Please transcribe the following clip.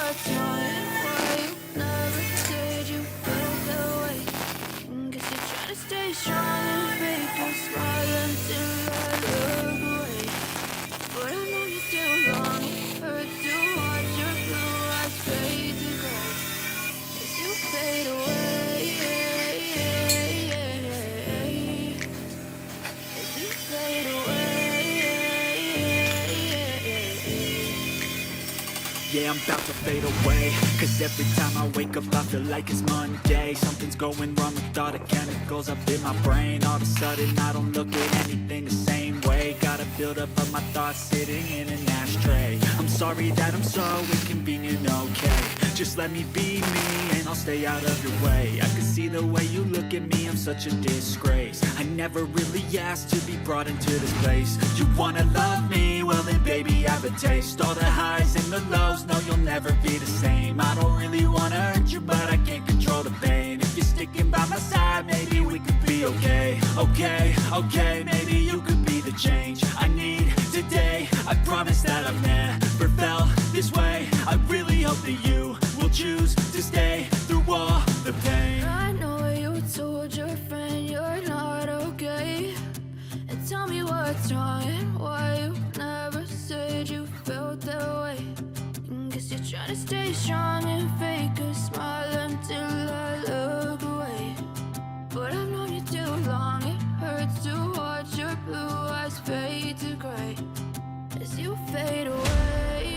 what's wrong and why you never said you felt that way. Guess you're trying to stay strong and fake a smile until I look away. But I've known you too long, it hurts to watch your blue eyes fade to gray as you fade away. As you fade away. Yeah, I'm about to fade away, cause every time I wake up I feel like it's Monday. Something's going wrong with all the chemicals up in my brain. All of a sudden I don't look at anything the same way. Got a build up of my thoughts sitting in an ashtray. I'm sorry that I'm so inconvenient, okay. Just let me be me and I'll stay out of your way. I can see the way you look at me, I'm such a disgrace. I never really asked to be brought into this place. You wanna love me? Well then baby I have a taste. All the highs and the lows, no you'll never be the same. I don't really wanna hurt you but I can't control the pain. If you're sticking by my side maybe we could be okay. Okay, maybe you could be the change I need today. I promise that I've never felt this way. I really hope that you will choose to stay through all the pain. I know you told your friend you're not okay, and tell me what's wrong and why you never said you felt that way. Guess you're trying to stay strong and fake a smile until I look away. But I've known you too long, it hurts to watch your blue eyes fade to gray as you fade away.